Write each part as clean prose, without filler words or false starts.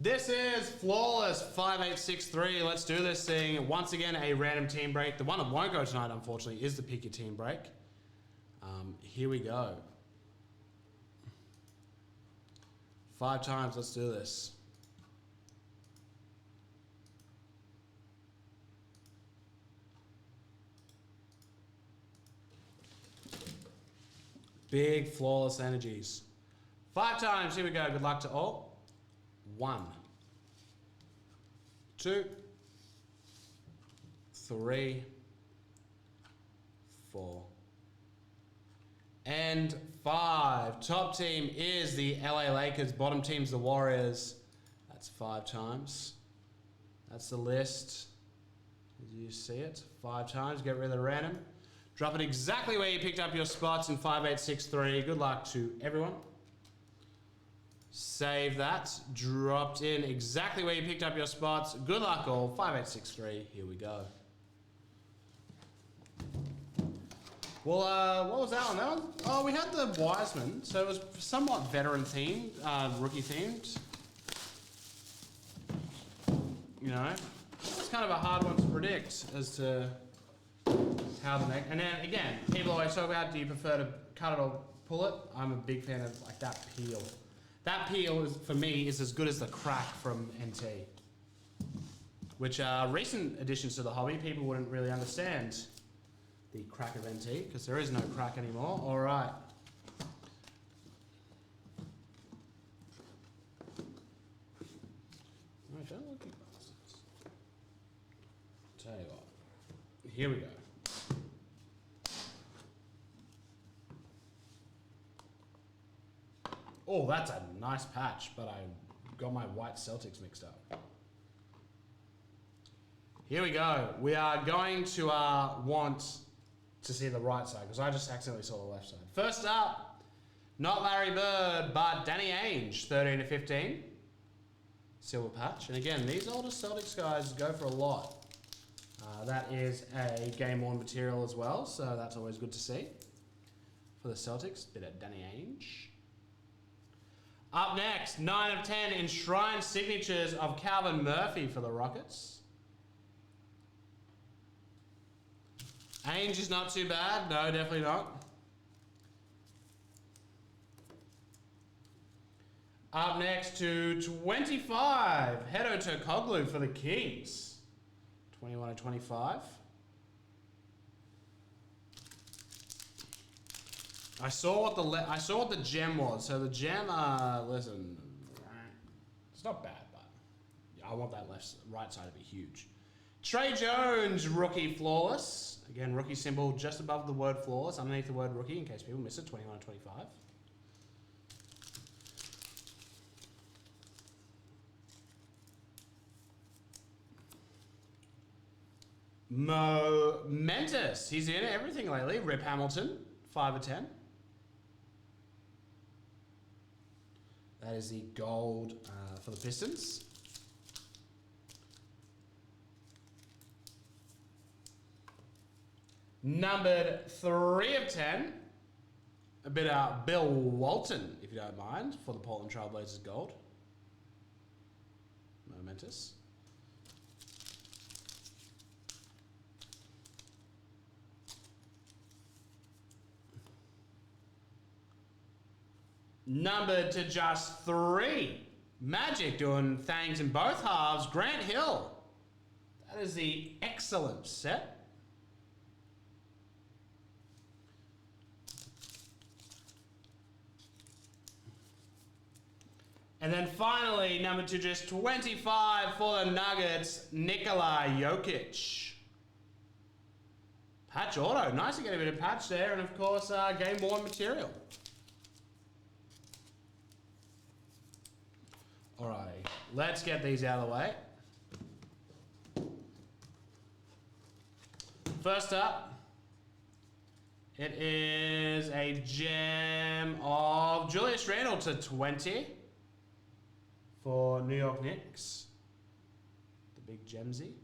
This is Flawless 5863. Let's do this thing. Once again, a random team break. The one that won't go tonight, unfortunately, is the Pick Your Team break. Here we go. 5 times, let's do this. Big flawless energies. 5 times, here we go. Good luck to all. 1, 2, 3, 4, and 5. Top team is the LA Lakers. Bottom team's the Warriors. That's 5 times. That's the list. As you see it, 5 times. Get rid of the random. Drop it exactly where you picked up your spots in 5863. Good luck to everyone. Save that. Dropped in exactly where you picked up your spots. Good luck all. 5863. Here we go. Well, what was that one? Oh, we had the Wiseman. So it was somewhat veteran themed, rookie themed. You know, it's kind of a hard one to predict as to how the next. And then again, people always talk about, do you prefer to cut it or pull it? I'm a big fan of like that peel. That peel, is, for me, is as good as the crack from NT. Which recent additions to the hobby, people wouldn't really understand the crack of NT, because there is no crack anymore. All right. No, don't look at bastards. Tell you what. Here we go. Oh, that's a nice patch, but I got my white Celtics mixed up. Here we go. We are going to want to see the right side, because I just accidentally saw the left side. First up, not Larry Bird, but Danny Ainge, 13 to 15. Silver patch. And again, these older Celtics guys go for a lot. That is a game-worn material as well, so that's always good to see. For the Celtics, bit of Danny Ainge. Up next, 9 of 10 enshrined signatures of Calvin Murphy for the Rockets. Ainge is not too bad. No, definitely not. Up next to 25, Hedo Turkoglu for the Kings. 21 of 25. I saw what the gem was. So the gem, listen, it's not bad, but I want that right side to be huge. Trey Jones, rookie flawless. Again, rookie symbol just above the word flawless, underneath the word rookie, in case people miss it. 21 of 25. Momentous. He's in everything lately. Rip Hamilton, 5 of 10. That is the gold for the Pistons. Numbered 3 of 10. A bit of Bill Walton, if you don't mind, for the Portland Trail Blazers gold. Momentous. Numbered to just 3. Magic doing things in both halves. Grant Hill. That is the excellent set. And then finally, number to just 25 for the Nuggets, Nikola Jokic. Patch auto. Nice to get a bit of patch there. And of course, game-worn material. Alrighty, let's get these out of the way. First up, it is a gem of Julius Randle to 20 for New York Knicks. The big gemsy.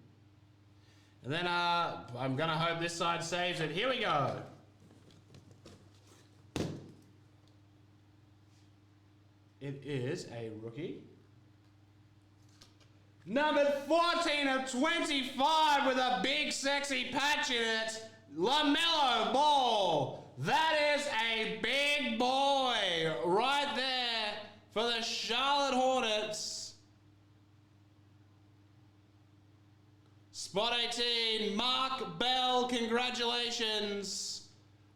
And then I'm going to hope this side saves it. Here we go. It is a rookie Numbered 14 of 25 with a big sexy patch in it. LaMelo Ball. That is a big boy right there for the Charlotte Hornets. Spot 18, Mark Bell, congratulations.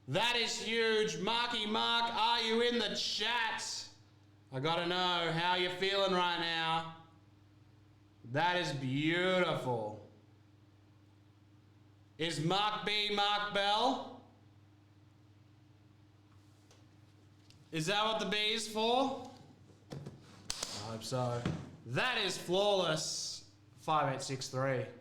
That is huge. Marky Mark, are you in the chat? I gotta know how you're feeling right now. That is beautiful. Is Mark B Mark Bell? Is that what the B is for? I hope so. That is flawless. 5863.